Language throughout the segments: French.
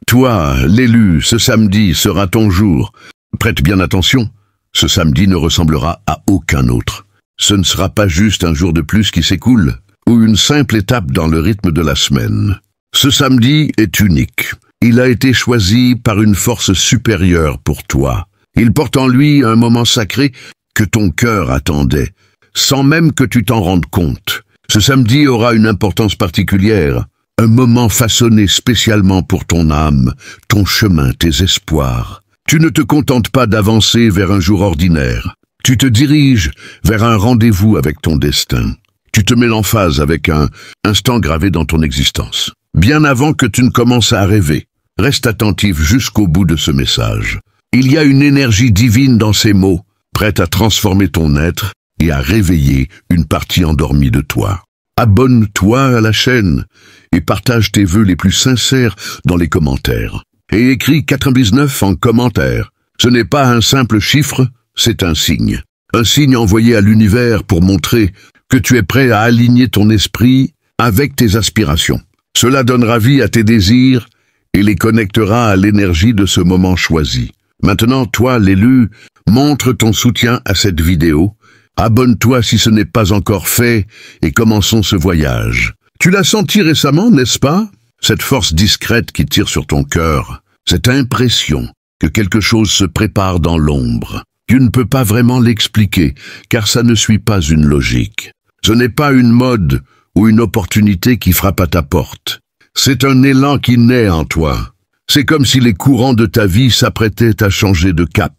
Toi, l'élu, ce samedi sera ton jour. Prête bien attention, ce samedi ne ressemblera à aucun autre. Ce ne sera pas juste un jour de plus qui s'écoule, ou une simple étape dans le rythme de la semaine. Ce samedi est unique. Il a été choisi par une force supérieure pour toi. Il porte en lui un moment sacré que ton cœur attendait, sans même que tu t'en rendes compte. Ce samedi aura une importance particulière, un moment façonné spécialement pour ton âme, ton chemin, tes espoirs. Tu ne te contentes pas d'avancer vers un jour ordinaire. Tu te diriges vers un rendez-vous avec ton destin. Tu te mets en phase avec un instant gravé dans ton existence. Bien avant que tu ne commences à rêver, reste attentif jusqu'au bout de ce message. Il y a une énergie divine dans ces mots, prête à transformer ton être et à réveiller une partie endormie de toi. Abonne-toi à la chaîne et partage tes vœux les plus sincères dans les commentaires. Et écris 99 en commentaire. Ce n'est pas un simple chiffre, c'est un signe. Un signe envoyé à l'univers pour montrer que tu es prêt à aligner ton esprit avec tes aspirations. Cela donnera vie à tes désirs et les connectera à l'énergie de ce moment choisi. Maintenant, toi, l'élu, montre ton soutien à cette vidéo. Abonne-toi si ce n'est pas encore fait et commençons ce voyage. Tu l'as senti récemment, n'est-ce pas? Cette force discrète qui tire sur ton cœur, cette impression que quelque chose se prépare dans l'ombre. Tu ne peux pas vraiment l'expliquer, car ça ne suit pas une logique. Ce n'est pas une mode ou une opportunité qui frappe à ta porte. C'est un élan qui naît en toi. C'est comme si les courants de ta vie s'apprêtaient à changer de cap.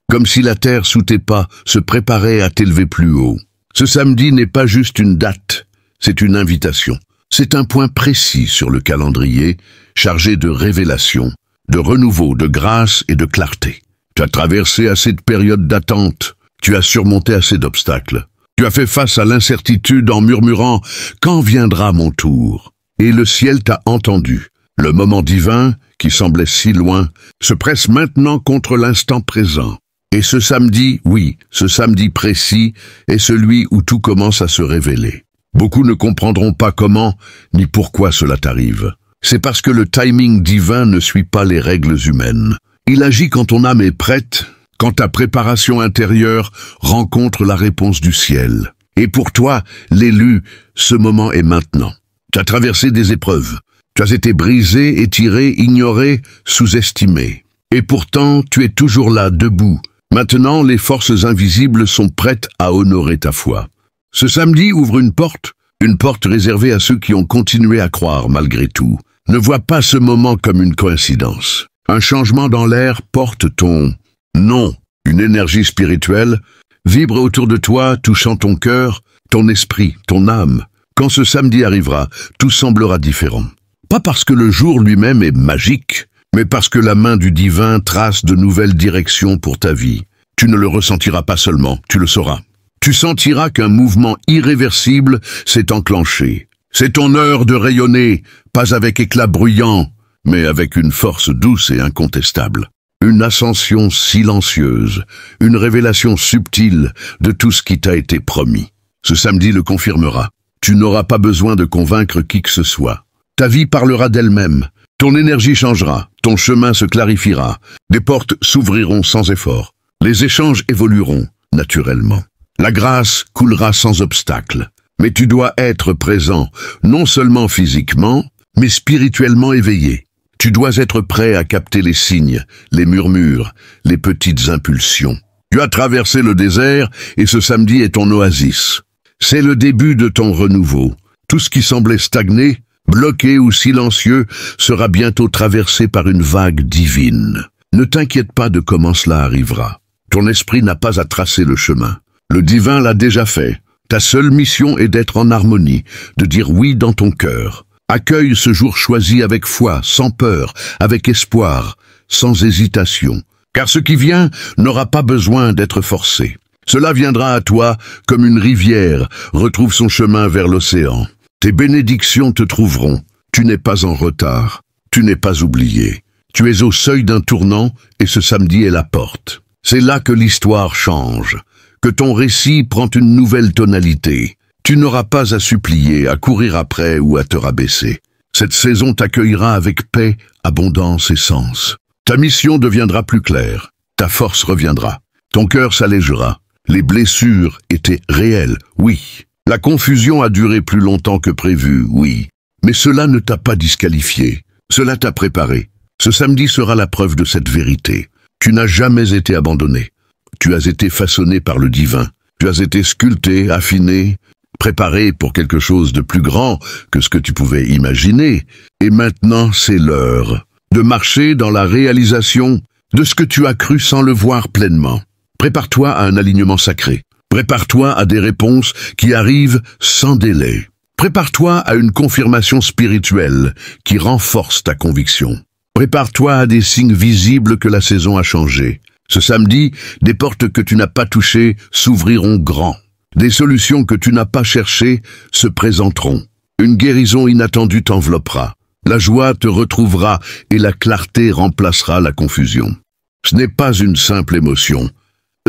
Comme si la terre sous tes pas se préparait à t'élever plus haut. Ce samedi n'est pas juste une date, c'est une invitation. C'est un point précis sur le calendrier, chargé de révélations, de renouveau, de grâce et de clarté. Tu as traversé assez de périodes d'attente, tu as surmonté assez d'obstacles. Tu as fait face à l'incertitude en murmurant « Quand viendra mon tour ?» Et le ciel t'a entendu. Le moment divin, qui semblait si loin, se presse maintenant contre l'instant présent. Et ce samedi, oui, ce samedi précis, est celui où tout commence à se révéler. Beaucoup ne comprendront pas comment ni pourquoi cela t'arrive. C'est parce que le timing divin ne suit pas les règles humaines. Il agit quand ton âme est prête, quand ta préparation intérieure rencontre la réponse du ciel. Et pour toi, l'élu, ce moment est maintenant. Tu as traversé des épreuves. Tu as été brisé, étiré, ignoré, sous-estimé. Et pourtant, tu es toujours là, debout. Maintenant, les forces invisibles sont prêtes à honorer ta foi. Ce samedi ouvre une porte réservée à ceux qui ont continué à croire malgré tout. Ne vois pas ce moment comme une coïncidence. Un changement dans l'air porte ton nom. Une énergie spirituelle vibre autour de toi, touchant ton cœur, ton esprit, ton âme. Quand ce samedi arrivera, tout semblera différent. Pas parce que le jour lui-même est magique, mais parce que la main du divin trace de nouvelles directions pour ta vie. Tu ne le ressentiras pas seulement, tu le sauras. Tu sentiras qu'un mouvement irréversible s'est enclenché. C'est ton heure de rayonner, pas avec éclat bruyant, mais avec une force douce et incontestable. Une ascension silencieuse, une révélation subtile de tout ce qui t'a été promis. Ce samedi le confirmera. Tu n'auras pas besoin de convaincre qui que ce soit. Ta vie parlera d'elle-même. Ton énergie changera, ton chemin se clarifiera, des portes s'ouvriront sans effort, les échanges évolueront naturellement. La grâce coulera sans obstacle, mais tu dois être présent, non seulement physiquement, mais spirituellement éveillé. Tu dois être prêt à capter les signes, les murmures, les petites impulsions. Tu as traversé le désert et ce samedi est ton oasis. C'est le début de ton renouveau. Tout ce qui semblait stagner, bloqué ou silencieux, sera bientôt traversé par une vague divine. Ne t'inquiète pas de comment cela arrivera. Ton esprit n'a pas à tracer le chemin. Le divin l'a déjà fait. Ta seule mission est d'être en harmonie, de dire oui dans ton cœur. Accueille ce jour choisi avec foi, sans peur, avec espoir, sans hésitation. Car ce qui vient n'aura pas besoin d'être forcé. Cela viendra à toi comme une rivière retrouve son chemin vers l'océan. Tes bénédictions te trouveront. Tu n'es pas en retard. Tu n'es pas oublié. Tu es au seuil d'un tournant et ce samedi est la porte. C'est là que l'histoire change, que ton récit prend une nouvelle tonalité. Tu n'auras pas à supplier, à courir après ou à te rabaisser. Cette saison t'accueillera avec paix, abondance et sens. Ta mission deviendra plus claire, ta force reviendra, ton cœur s'allégera. Les blessures étaient réelles, oui. La confusion a duré plus longtemps que prévu, oui. Mais cela ne t'a pas disqualifié, cela t'a préparé. Ce samedi sera la preuve de cette vérité. Tu n'as jamais été abandonné. Tu as été façonné par le divin. Tu as été sculpté, affiné, préparé pour quelque chose de plus grand que ce que tu pouvais imaginer. Et maintenant, c'est l'heure de marcher dans la réalisation de ce que tu as cru sans le voir pleinement. Prépare-toi à un alignement sacré. Prépare-toi à des réponses qui arrivent sans délai. Prépare-toi à une confirmation spirituelle qui renforce ta conviction. Prépare-toi à des signes visibles que la saison a changé. Ce samedi, des portes que tu n'as pas touchées s'ouvriront grand. Des solutions que tu n'as pas cherchées se présenteront. Une guérison inattendue t'enveloppera. La joie te retrouvera et la clarté remplacera la confusion. Ce n'est pas une simple émotion.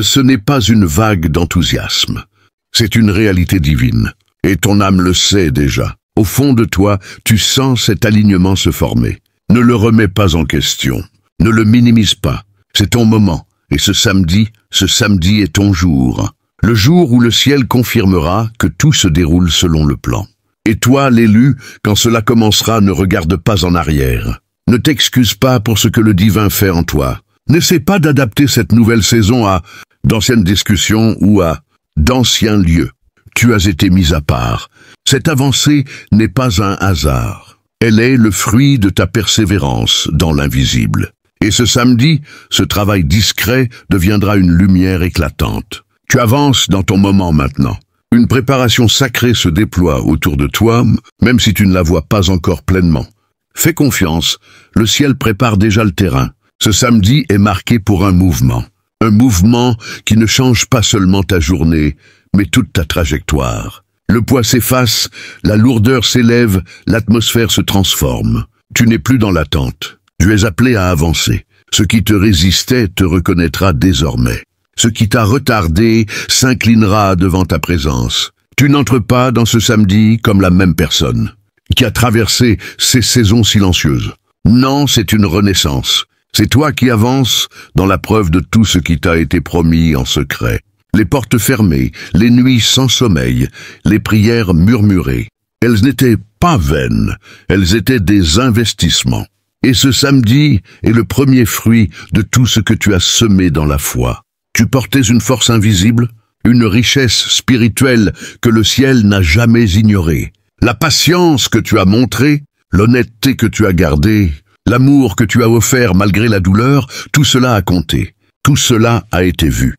Ce n'est pas une vague d'enthousiasme. C'est une réalité divine. Et ton âme le sait déjà. Au fond de toi, tu sens cet alignement se former. Ne le remets pas en question. Ne le minimise pas. C'est ton moment. Et ce samedi est ton jour. Le jour où le ciel confirmera que tout se déroule selon le plan. Et toi, l'élu, quand cela commencera, ne regarde pas en arrière. Ne t'excuse pas pour ce que le divin fait en toi. N'essaie pas d'adapter cette nouvelle saison à d'anciennes discussions ou à d'anciens lieux. Tu as été mis à part. Cette avancée n'est pas un hasard. Elle est le fruit de ta persévérance dans l'invisible. Et ce samedi, ce travail discret deviendra une lumière éclatante. Tu avances dans ton moment maintenant. Une préparation sacrée se déploie autour de toi, même si tu ne la vois pas encore pleinement. Fais confiance, le ciel prépare déjà le terrain. Ce samedi est marqué pour un mouvement. Un mouvement qui ne change pas seulement ta journée, mais toute ta trajectoire. Le poids s'efface, la lourdeur s'élève, l'atmosphère se transforme. Tu n'es plus dans l'attente. Tu es appelé à avancer. Ce qui te résistait te reconnaîtra désormais. Ce qui t'a retardé s'inclinera devant ta présence. Tu n'entres pas dans ce samedi comme la même personne qui a traversé ces saisons silencieuses. Non, c'est une renaissance. C'est toi qui avances dans la preuve de tout ce qui t'a été promis en secret. Les portes fermées, les nuits sans sommeil, les prières murmurées. Elles n'étaient pas vaines, elles étaient des investissements. Et ce samedi est le premier fruit de tout ce que tu as semé dans la foi. Tu portais une force invisible, une richesse spirituelle que le ciel n'a jamais ignorée. La patience que tu as montrée, l'honnêteté que tu as gardée, l'amour que tu as offert malgré la douleur, tout cela a compté. Tout cela a été vu.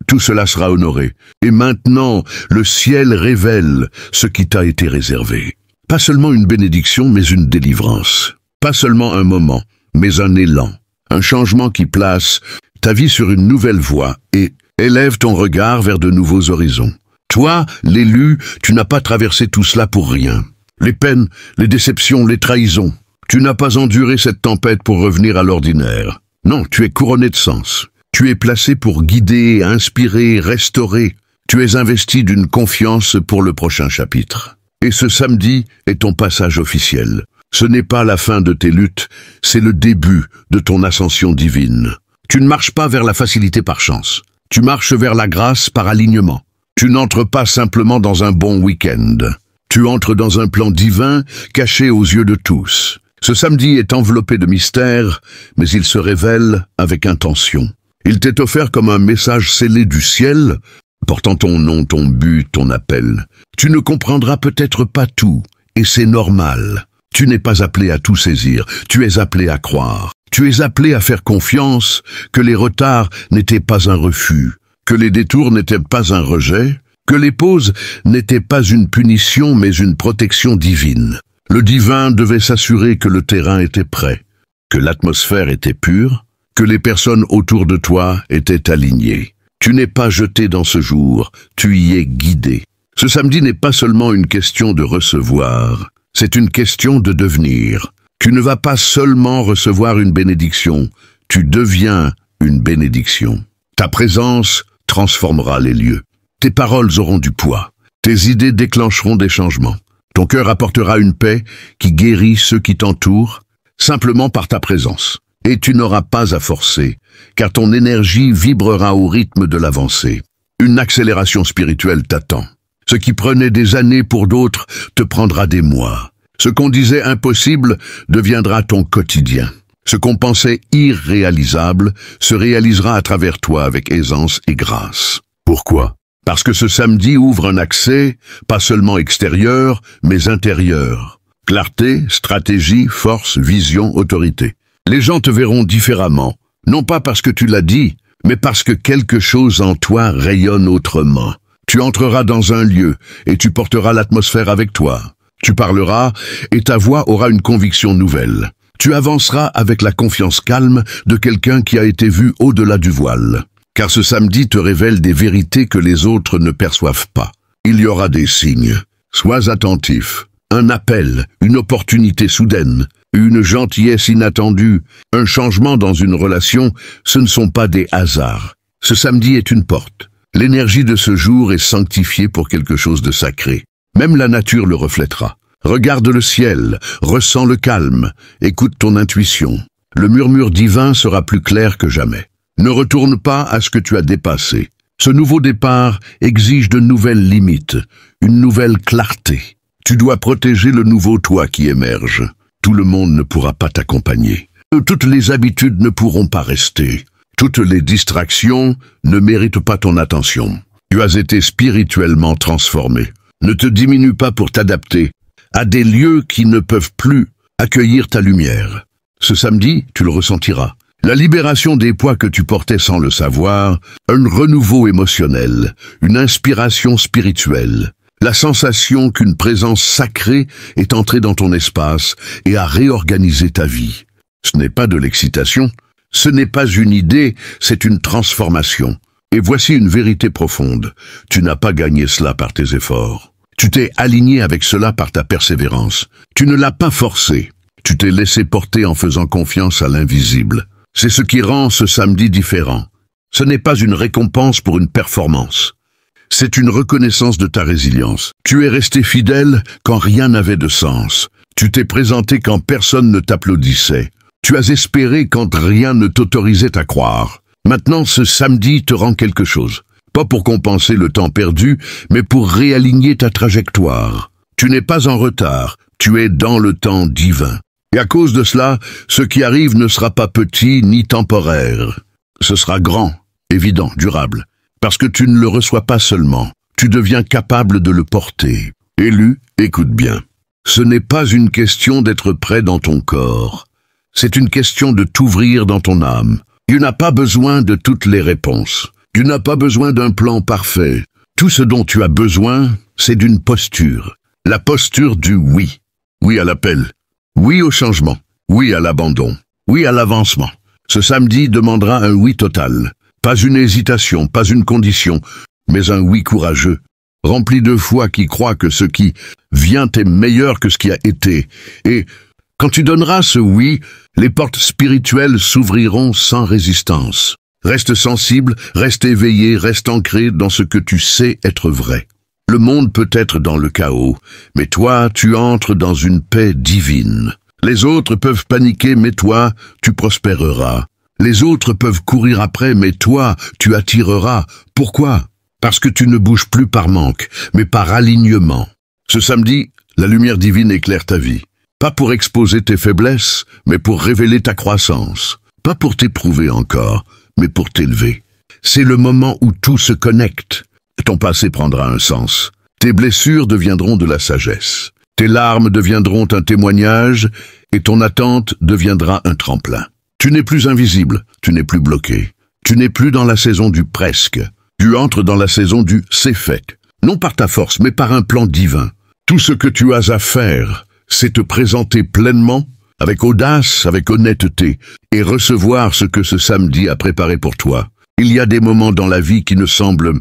Tout cela sera honoré. Et maintenant, le ciel révèle ce qui t'a été réservé. Pas seulement une bénédiction, mais une délivrance. Pas seulement un moment, mais un élan. Un changement qui place ta vie sur une nouvelle voie et élève ton regard vers de nouveaux horizons. Toi, l'élu, tu n'as pas traversé tout cela pour rien. Les peines, les déceptions, les trahisons. Tu n'as pas enduré cette tempête pour revenir à l'ordinaire. Non, tu es couronné de sens. Tu es placé pour guider, inspirer, restaurer. Tu es investi d'une confiance pour le prochain chapitre. Et ce samedi est ton passage officiel. Ce n'est pas la fin de tes luttes, c'est le début de ton ascension divine. Tu ne marches pas vers la facilité par chance. Tu marches vers la grâce par alignement. Tu n'entres pas simplement dans un bon week-end. Tu entres dans un plan divin caché aux yeux de tous. Ce samedi est enveloppé de mystère, mais il se révèle avec intention. Il t'est offert comme un message scellé du ciel, portant ton nom, ton but, ton appel. Tu ne comprendras peut-être pas tout, et c'est normal. Tu n'es pas appelé à tout saisir, tu es appelé à croire. Tu es appelé à faire confiance que les retards n'étaient pas un refus, que les détours n'étaient pas un rejet, que les pauses n'étaient pas une punition mais une protection divine. Le divin devait s'assurer que le terrain était prêt, que l'atmosphère était pure, que les personnes autour de toi étaient alignées. Tu n'es pas jeté dans ce jour, tu y es guidé. Ce samedi n'est pas seulement une question de recevoir, c'est une question de devenir. Tu ne vas pas seulement recevoir une bénédiction, tu deviens une bénédiction. Ta présence transformera les lieux. Tes paroles auront du poids. Tes idées déclencheront des changements. Ton cœur apportera une paix qui guérit ceux qui t'entourent. simplement par ta présence. Et tu n'auras pas à forcer, car ton énergie vibrera au rythme de l'avancée. Une accélération spirituelle t'attend. Ce qui prenait des années pour d'autres te prendra des mois. Ce qu'on disait impossible deviendra ton quotidien. Ce qu'on pensait irréalisable se réalisera à travers toi avec aisance et grâce. Pourquoi? Parce que ce samedi ouvre un accès, pas seulement extérieur, mais intérieur. Clarté, stratégie, force, vision, autorité. Les gens te verront différemment, non pas parce que tu l'as dit, mais parce que quelque chose en toi rayonne autrement. Tu entreras dans un lieu et tu porteras l'atmosphère avec toi. Tu parleras et ta voix aura une conviction nouvelle. Tu avanceras avec la confiance calme de quelqu'un qui a été vu au-delà du voile. Car ce samedi te révèle des vérités que les autres ne perçoivent pas. Il y aura des signes. Sois attentif. Un appel, une opportunité soudaine, une gentillesse inattendue, un changement dans une relation, ce ne sont pas des hasards. Ce samedi est une porte. L'énergie de ce jour est sanctifiée pour quelque chose de sacré. Même la nature le reflètera. Regarde le ciel, ressens le calme, écoute ton intuition. Le murmure divin sera plus clair que jamais. Ne retourne pas à ce que tu as dépassé. Ce nouveau départ exige de nouvelles limites, une nouvelle clarté. Tu dois protéger le nouveau toi qui émerge. Tout le monde ne pourra pas t'accompagner. Toutes les habitudes ne pourront pas rester. Toutes les distractions ne méritent pas ton attention. Tu as été spirituellement transformé. Ne te diminue pas pour t'adapter à des lieux qui ne peuvent plus accueillir ta lumière. Ce samedi, tu le ressentiras. La libération des poids que tu portais sans le savoir, un renouveau émotionnel, une inspiration spirituelle, la sensation qu'une présence sacrée est entrée dans ton espace et a réorganisé ta vie. Ce n'est pas de l'excitation, ce n'est pas une idée, c'est une transformation. Et voici une vérité profonde. Tu n'as pas gagné cela par tes efforts. Tu t'es aligné avec cela par ta persévérance. Tu ne l'as pas forcé. Tu t'es laissé porter en faisant confiance à l'invisible. C'est ce qui rend ce samedi différent. Ce n'est pas une récompense pour une performance. C'est une reconnaissance de ta résilience. Tu es resté fidèle quand rien n'avait de sens. Tu t'es présenté quand personne ne t'applaudissait. Tu as espéré quand rien ne t'autorisait à croire. Maintenant, ce samedi te rend quelque chose. Pas pour compenser le temps perdu, mais pour réaligner ta trajectoire. Tu n'es pas en retard, tu es dans le temps divin. Et à cause de cela, ce qui arrive ne sera pas petit ni temporaire. Ce sera grand, évident, durable. Parce que tu ne le reçois pas seulement, tu deviens capable de le porter. Élu, écoute bien. Ce n'est pas une question d'être prêt dans ton corps. C'est une question de t'ouvrir dans ton âme. Tu n'as pas besoin de toutes les réponses. Tu n'as pas besoin d'un plan parfait. Tout ce dont tu as besoin, c'est d'une posture. La posture du oui. Oui à l'appel. Oui au changement. Oui à l'abandon. Oui à l'avancement. Ce samedi demandera un oui total. Pas une hésitation, pas une condition, mais un oui courageux, rempli de foi qui croit que ce qui vient est meilleur que ce qui a été. Et quand tu donneras ce oui, les portes spirituelles s'ouvriront sans résistance. Reste sensible, reste éveillé, reste ancré dans ce que tu sais être vrai. Le monde peut être dans le chaos, mais toi, tu entres dans une paix divine. Les autres peuvent paniquer, mais toi, tu prospéreras. Les autres peuvent courir après, mais toi, tu attireras. Pourquoi? Parce que tu ne bouges plus par manque, mais par alignement. Ce samedi, la lumière divine éclaire ta vie. Pas pour exposer tes faiblesses, mais pour révéler ta croissance. Pas pour t'éprouver encore, mais pour t'élever. C'est le moment où tout se connecte. Ton passé prendra un sens. Tes blessures deviendront de la sagesse. Tes larmes deviendront un témoignage, et ton attente deviendra un tremplin. Tu n'es plus invisible, tu n'es plus bloqué. Tu n'es plus dans la saison du presque. Tu entres dans la saison du c'est fait. Non par ta force, mais par un plan divin. Tout ce que tu as à faire, c'est te présenter pleinement, avec audace, avec honnêteté, et recevoir ce que ce samedi a préparé pour toi. Il y a des moments dans la vie qui ne semblent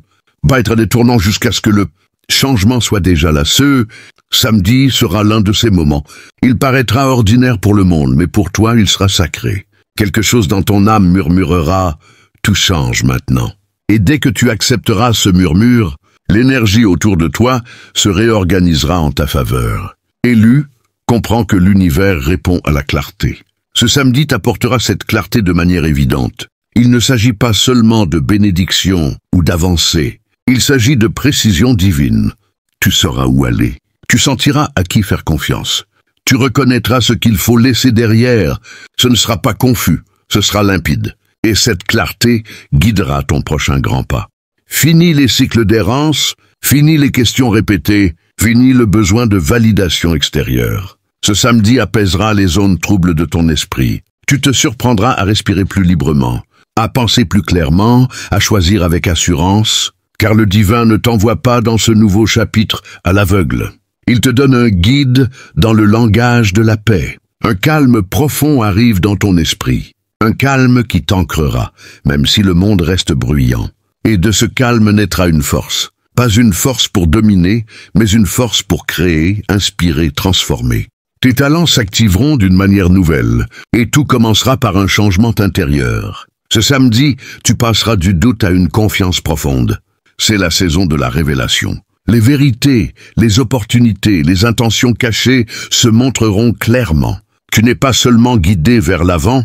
pas être des tournants jusqu'à ce que le changement soit déjà là. Ce samedi sera l'un de ces moments. Il paraîtra ordinaire pour le monde, mais pour toi, il sera sacré. Quelque chose dans ton âme murmurera « Tout change maintenant ». Et dès que tu accepteras ce murmure, l'énergie autour de toi se réorganisera en ta faveur. Élu, Comprends que l'univers répond à la clarté. Ce samedi t'apportera cette clarté de manière évidente. Il ne s'agit pas seulement de bénédiction ou d'avancée. Il s'agit de précision divine. Tu sauras où aller. Tu sentiras à qui faire confiance. Tu reconnaîtras ce qu'il faut laisser derrière. Ce ne sera pas confus, ce sera limpide. Et cette clarté guidera ton prochain grand pas. Fini les cycles d'errance, fini les questions répétées, fini le besoin de validation extérieure. Ce samedi apaisera les zones troubles de ton esprit. Tu te surprendras à respirer plus librement, à penser plus clairement, à choisir avec assurance, car le divin ne t'envoie pas dans ce nouveau chapitre à l'aveugle. Il te donne un guide dans le langage de la paix. Un calme profond arrive dans ton esprit. Un calme qui t'ancrera, même si le monde reste bruyant. Et de ce calme naîtra une force. Pas une force pour dominer, mais une force pour créer, inspirer, transformer. Tes talents s'activeront d'une manière nouvelle, et tout commencera par un changement intérieur. Ce samedi, tu passeras du doute à une confiance profonde. C'est la saison de la révélation. Les vérités, les opportunités, les intentions cachées se montreront clairement. Tu n'es pas seulement guidé vers l'avant,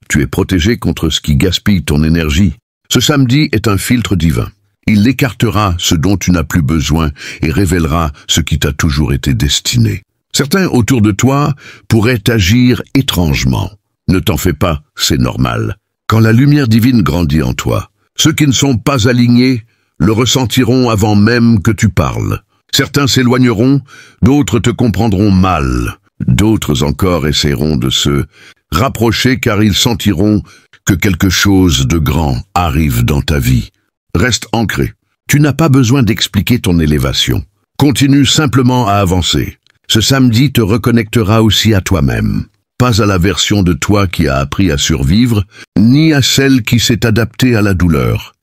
tu es protégé contre ce qui gaspille ton énergie. Ce samedi est un filtre divin. Il écartera ce dont tu n'as plus besoin et révélera ce qui t'a toujours été destiné. Certains autour de toi pourraient agir étrangement. Ne t'en fais pas, c'est normal. Quand la lumière divine grandit en toi, ceux qui ne sont pas alignés le ressentiront avant même que tu parles. Certains s'éloigneront, d'autres te comprendront mal. D'autres encore essaieront de se rapprocher car ils sentiront que quelque chose de grand arrive dans ta vie. Reste ancré. Tu n'as pas besoin d'expliquer ton élévation. Continue simplement à avancer. Ce samedi te reconnectera aussi à toi-même. Pas à la version de toi qui a appris à survivre, ni à celle qui s'est adaptée à la douleur,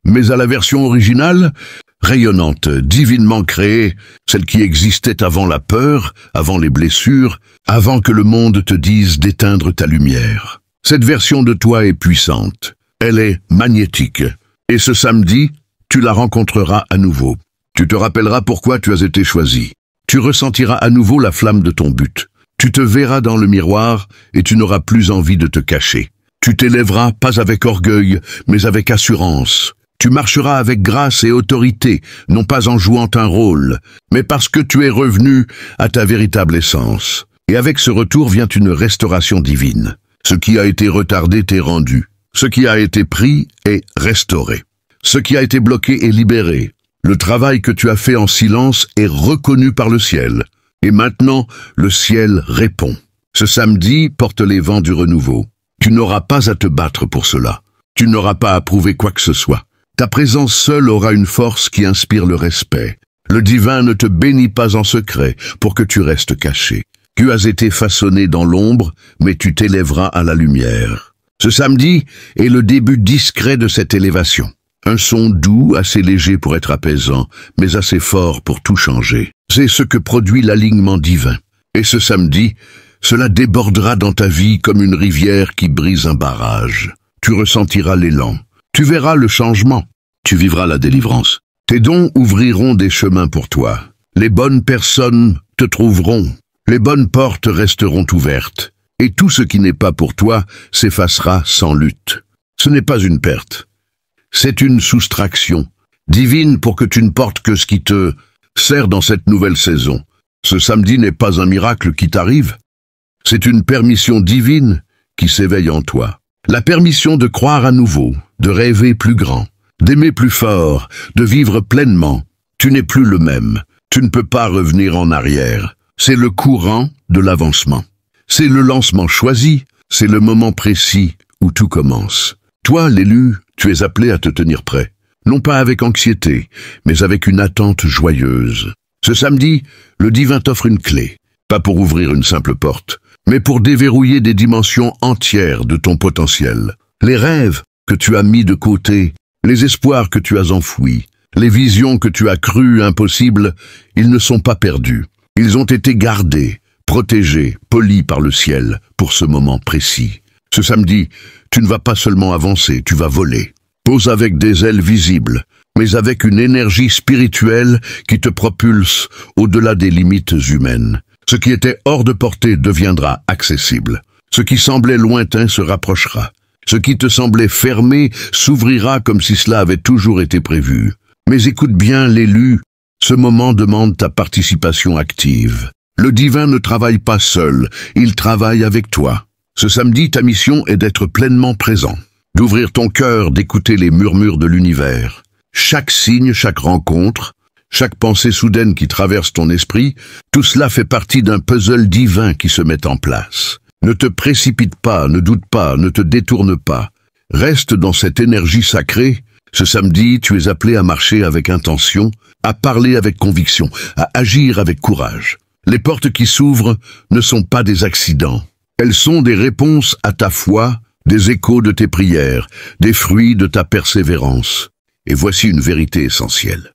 mais à la version originale, rayonnante, divinement créée, celle qui existait avant la peur, avant les blessures, avant que le monde te dise d'éteindre ta lumière. Cette version de toi est puissante, elle est magnétique, et ce samedi, tu la rencontreras à nouveau. Tu te rappelleras pourquoi tu as été choisi. Tu ressentiras à nouveau la flamme de ton but. Tu te verras dans le miroir et tu n'auras plus envie de te cacher. Tu t'élèveras pas avec orgueil, mais avec assurance. Tu marcheras avec grâce et autorité, non pas en jouant un rôle, mais parce que tu es revenu à ta véritable essence. Et avec ce retour vient une restauration divine. Ce qui a été retardé t'est rendu. Ce qui a été pris est restauré. Ce qui a été bloqué est libéré. Le travail que tu as fait en silence est reconnu par le ciel. Et maintenant, le ciel répond. Ce samedi porte les vents du renouveau. Tu n'auras pas à te battre pour cela. Tu n'auras pas à prouver quoi que ce soit. Ta présence seule aura une force qui inspire le respect. Le divin ne te bénit pas en secret pour que tu restes caché. Tu as été façonné dans l'ombre, mais tu t'élèveras à la lumière. Ce samedi est le début discret de cette élévation. Un son doux, assez léger pour être apaisant, mais assez fort pour tout changer. C'est ce que produit l'alignement divin. Et ce samedi, cela débordera dans ta vie comme une rivière qui brise un barrage. Tu ressentiras l'élan. Tu verras le changement. Tu vivras la délivrance. Tes dons ouvriront des chemins pour toi. Les bonnes personnes te trouveront. Les bonnes portes resteront ouvertes. Et tout ce qui n'est pas pour toi s'effacera sans lutte. Ce n'est pas une perte. C'est une soustraction divine pour que tu ne portes que ce qui te sert dans cette nouvelle saison. Ce samedi n'est pas un miracle qui t'arrive. C'est une permission divine qui s'éveille en toi. La permission de croire à nouveau, de rêver plus grand, d'aimer plus fort, de vivre pleinement. Tu n'es plus le même. Tu ne peux pas revenir en arrière. C'est le courant de l'avancement. C'est le lancement choisi. C'est le moment précis où tout commence. Toi, l'élu, tu es appelé à te tenir prêt. Non pas avec anxiété, mais avec une attente joyeuse. Ce samedi, le divin t'offre une clé. Pas pour ouvrir une simple porte, mais pour déverrouiller des dimensions entières de ton potentiel. Les rêves que tu as mis de côté, les espoirs que tu as enfouis, les visions que tu as crues impossibles, ils ne sont pas perdus. Ils ont été gardés, protégés, polis par le ciel pour ce moment précis. Ce samedi, tu ne vas pas seulement avancer, tu vas voler. Pose avec des ailes visibles, mais avec une énergie spirituelle qui te propulse au-delà des limites humaines. Ce qui était hors de portée deviendra accessible. Ce qui semblait lointain se rapprochera. Ce qui te semblait fermé s'ouvrira comme si cela avait toujours été prévu. Mais écoute bien, l'élu, ce moment demande ta participation active. Le divin ne travaille pas seul, il travaille avec toi. Ce samedi, ta mission est d'être pleinement présent, d'ouvrir ton cœur, d'écouter les murmures de l'univers. Chaque signe, chaque rencontre, chaque pensée soudaine qui traverse ton esprit, tout cela fait partie d'un puzzle divin qui se met en place. Ne te précipite pas, ne doute pas, ne te détourne pas. Reste dans cette énergie sacrée. Ce samedi, tu es appelé à marcher avec intention, à parler avec conviction, à agir avec courage. Les portes qui s'ouvrent ne sont pas des accidents. Elles sont des réponses à ta foi, des échos de tes prières, des fruits de ta persévérance. Et voici une vérité essentielle.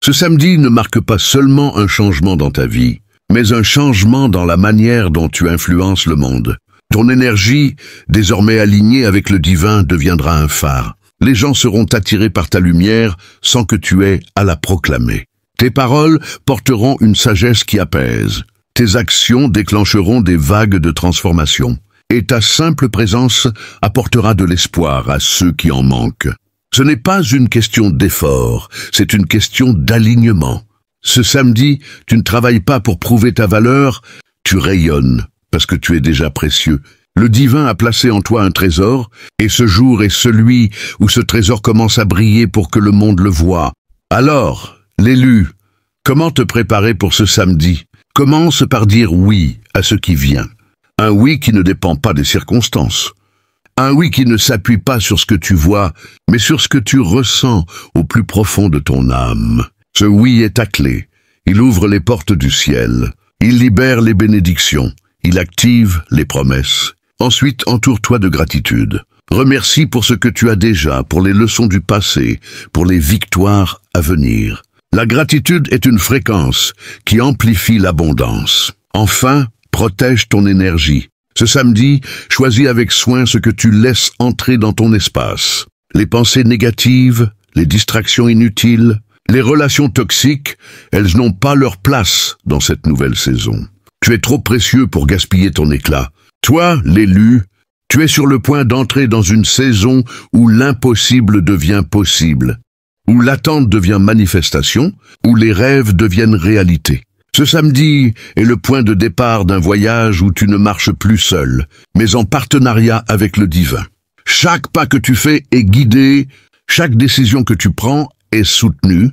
Ce samedi ne marque pas seulement un changement dans ta vie, mais un changement dans la manière dont tu influences le monde. Ton énergie, désormais alignée avec le divin, deviendra un phare. Les gens seront attirés par ta lumière sans que tu aies à la proclamer. Tes paroles porteront une sagesse qui apaise. Tes actions déclencheront des vagues de transformation. Et ta simple présence apportera de l'espoir à ceux qui en manquent. Ce n'est pas une question d'effort, c'est une question d'alignement. Ce samedi, tu ne travailles pas pour prouver ta valeur, tu rayonnes parce que tu es déjà précieux. Le divin a placé en toi un trésor, et ce jour est celui où ce trésor commence à briller pour que le monde le voie. Alors, l'élu, comment te préparer pour ce samedi? Commence par dire oui à ce qui vient. Un oui qui ne dépend pas des circonstances. Un oui qui ne s'appuie pas sur ce que tu vois, mais sur ce que tu ressens au plus profond de ton âme. Ce oui est ta clé. Il ouvre les portes du ciel. Il libère les bénédictions. Il active les promesses. Ensuite, entoure-toi de gratitude. Remercie pour ce que tu as déjà, pour les leçons du passé, pour les victoires à venir. La gratitude est une fréquence qui amplifie l'abondance. Enfin, protège ton énergie. Ce samedi, choisis avec soin ce que tu laisses entrer dans ton espace. Les pensées négatives, les distractions inutiles, les relations toxiques, elles n'ont pas leur place dans cette nouvelle saison. Tu es trop précieux pour gaspiller ton éclat. Toi, l'élu, tu es sur le point d'entrer dans une saison où l'impossible devient possible, où l'attente devient manifestation, où les rêves deviennent réalité. Ce samedi est le point de départ d'un voyage où tu ne marches plus seul, mais en partenariat avec le divin. Chaque pas que tu fais est guidé, chaque décision que tu prends est soutenue,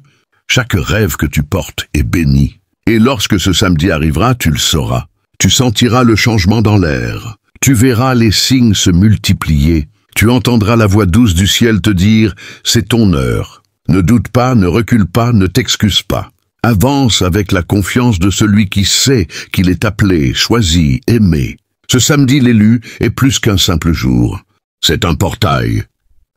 chaque rêve que tu portes est béni. Et lorsque ce samedi arrivera, tu le sauras. Tu sentiras le changement dans l'air. Tu verras les signes se multiplier. Tu entendras la voix douce du ciel te dire « C'est ton heure ». Ne doute pas, ne recule pas, ne t'excuse pas. Avance avec la confiance de celui qui sait qu'il est appelé, choisi, aimé. Ce samedi, l'élu est plus qu'un simple jour. C'est un portail,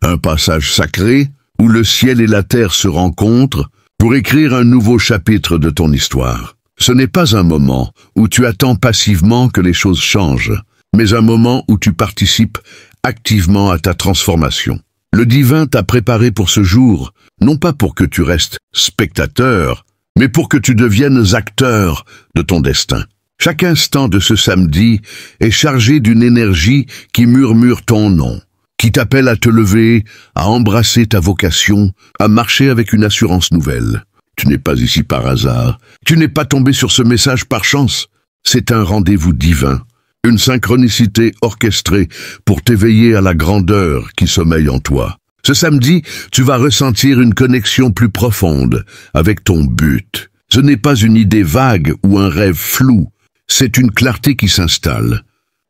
un passage sacré où le ciel et la terre se rencontrent pour écrire un nouveau chapitre de ton histoire. Ce n'est pas un moment où tu attends passivement que les choses changent, mais un moment où tu participes activement à ta transformation. Le divin t'a préparé pour ce jour, non pas pour que tu restes spectateur, mais pour que tu deviennes acteur de ton destin. Chaque instant de ce samedi est chargé d'une énergie qui murmure ton nom, qui t'appelle à te lever, à embrasser ta vocation, à marcher avec une assurance nouvelle. Tu n'es pas ici par hasard, tu n'es pas tombé sur ce message par chance. C'est un rendez-vous divin, une synchronicité orchestrée pour t'éveiller à la grandeur qui sommeille en toi. Ce samedi, tu vas ressentir une connexion plus profonde avec ton but. Ce n'est pas une idée vague ou un rêve flou, c'est une clarté qui s'installe.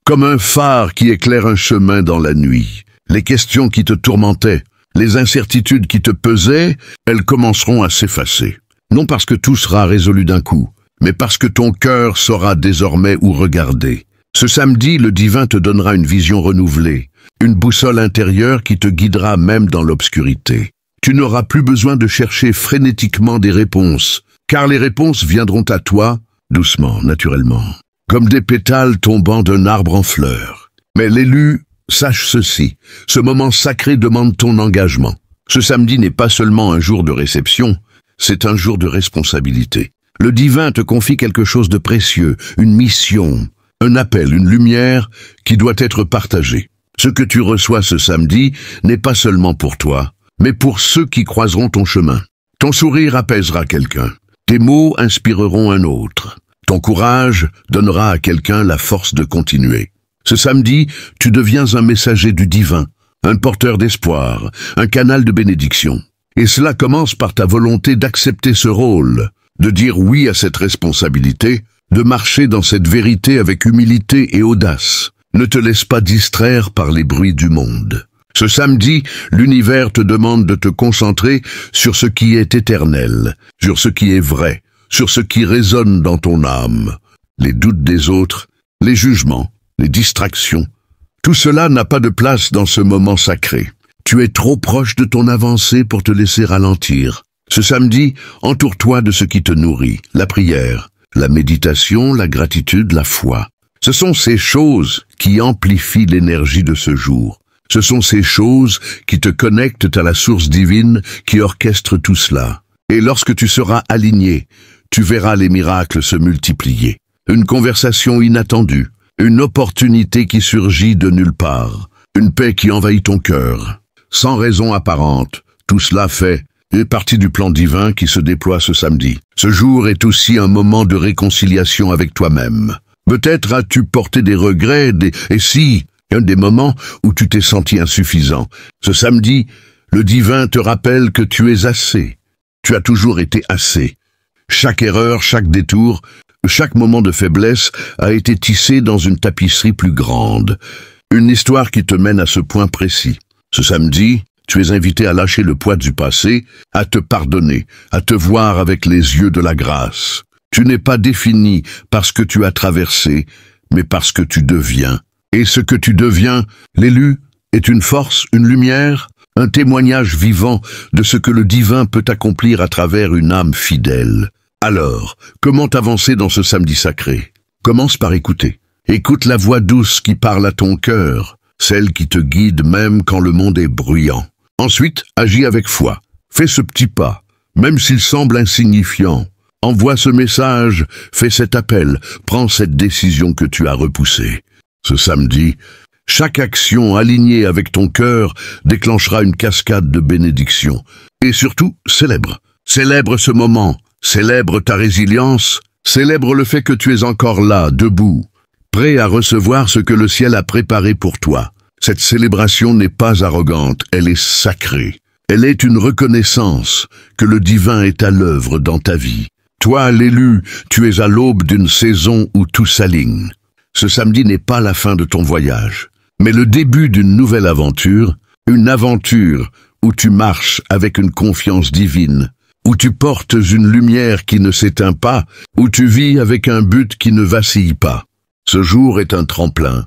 Comme un phare qui éclaire un chemin dans la nuit. Les questions qui te tourmentaient, les incertitudes qui te pesaient, elles commenceront à s'effacer. Non parce que tout sera résolu d'un coup, mais parce que ton cœur saura désormais où regarder. Ce samedi, le divin te donnera une vision renouvelée, une boussole intérieure qui te guidera même dans l'obscurité. Tu n'auras plus besoin de chercher frénétiquement des réponses, car les réponses viendront à toi, doucement, naturellement, comme des pétales tombant d'un arbre en fleurs. Mais l'élu, sache ceci, ce moment sacré demande ton engagement. Ce samedi n'est pas seulement un jour de réception, c'est un jour de responsabilité. Le divin te confie quelque chose de précieux, une mission, un appel, une lumière qui doit être partagée. Ce que tu reçois ce samedi n'est pas seulement pour toi, mais pour ceux qui croiseront ton chemin. Ton sourire apaisera quelqu'un. Tes mots inspireront un autre. Ton courage donnera à quelqu'un la force de continuer. Ce samedi, tu deviens un messager du divin, un porteur d'espoir, un canal de bénédiction. Et cela commence par ta volonté d'accepter ce rôle, de dire oui à cette responsabilité, de marcher dans cette vérité avec humilité et audace. Ne te laisse pas distraire par les bruits du monde. Ce samedi, l'univers te demande de te concentrer sur ce qui est éternel, sur ce qui est vrai, sur ce qui résonne dans ton âme. Les doutes des autres, les jugements, les distractions, tout cela n'a pas de place dans ce moment sacré. Tu es trop proche de ton avancée pour te laisser ralentir. Ce samedi, entoure-toi de ce qui te nourrit, la prière, la méditation, la gratitude, la foi. Ce sont ces choses qui amplifient l'énergie de ce jour. Ce sont ces choses qui te connectent à la source divine qui orchestre tout cela. Et lorsque tu seras aligné, tu verras les miracles se multiplier. Une conversation inattendue, une opportunité qui surgit de nulle part, une paix qui envahit ton cœur. Sans raison apparente, tout cela fait partie du plan divin qui se déploie ce samedi. Ce jour est aussi un moment de réconciliation avec toi-même. Peut-être as-tu porté des regrets, des moments où tu t'es senti insuffisant. Ce samedi, le divin te rappelle que tu es assez. Tu as toujours été assez. Chaque erreur, chaque détour, chaque moment de faiblesse a été tissé dans une tapisserie plus grande. Une histoire qui te mène à ce point précis. Ce samedi, tu es invité à lâcher le poids du passé, à te pardonner, à te voir avec les yeux de la grâce. Tu n'es pas défini parce que tu as traversé, mais parce que tu deviens. Et ce que tu deviens, l'élu, est une force, une lumière, un témoignage vivant de ce que le divin peut accomplir à travers une âme fidèle. Alors, comment avancer dans ce samedi sacré? Commence par écouter. Écoute la voix douce qui parle à ton cœur, celle qui te guide même quand le monde est bruyant. Ensuite, agis avec foi. Fais ce petit pas, même s'il semble insignifiant. Envoie ce message, fais cet appel, prends cette décision que tu as repoussée. Ce samedi, chaque action alignée avec ton cœur déclenchera une cascade de bénédictions. Et surtout, célèbre. Célèbre ce moment, célèbre ta résilience, célèbre le fait que tu es encore là, debout, prêt à recevoir ce que le ciel a préparé pour toi. Cette célébration n'est pas arrogante, elle est sacrée. Elle est une reconnaissance que le divin est à l'œuvre dans ta vie. Toi, l'élu, tu es à l'aube d'une saison où tout s'aligne. Ce samedi n'est pas la fin de ton voyage, mais le début d'une nouvelle aventure, une aventure où tu marches avec une confiance divine, où tu portes une lumière qui ne s'éteint pas, où tu vis avec un but qui ne vacille pas. Ce jour est un tremplin,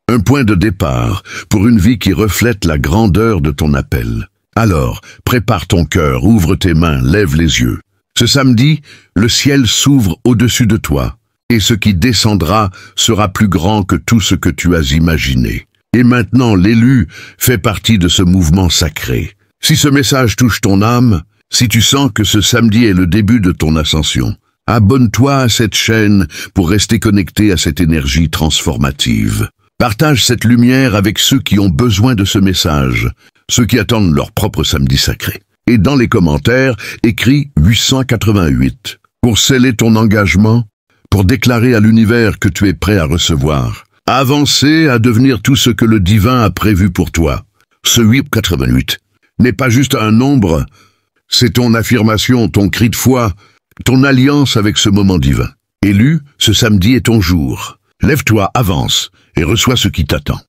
un point de départ pour une vie qui reflète la grandeur de ton appel. Alors, prépare ton cœur, ouvre tes mains, lève les yeux. Ce samedi, le ciel s'ouvre au-dessus de toi, et ce qui descendra sera plus grand que tout ce que tu as imaginé. Et maintenant, l'élu fait partie de ce mouvement sacré. Si ce message touche ton âme, si tu sens que ce samedi est le début de ton ascension, abonne-toi à cette chaîne pour rester connecté à cette énergie transformative. Partage cette lumière avec ceux qui ont besoin de ce message, ceux qui attendent leur propre samedi sacré. Et dans les commentaires, écris 888 pour sceller ton engagement, pour déclarer à l'univers que tu es prêt à recevoir. Avancer à devenir tout ce que le divin a prévu pour toi. Ce 888 n'est pas juste un nombre, c'est ton affirmation, ton cri de foi, ton alliance avec ce moment divin. Élu, ce samedi est ton jour. Lève-toi, avance et reçois ce qui t'attend.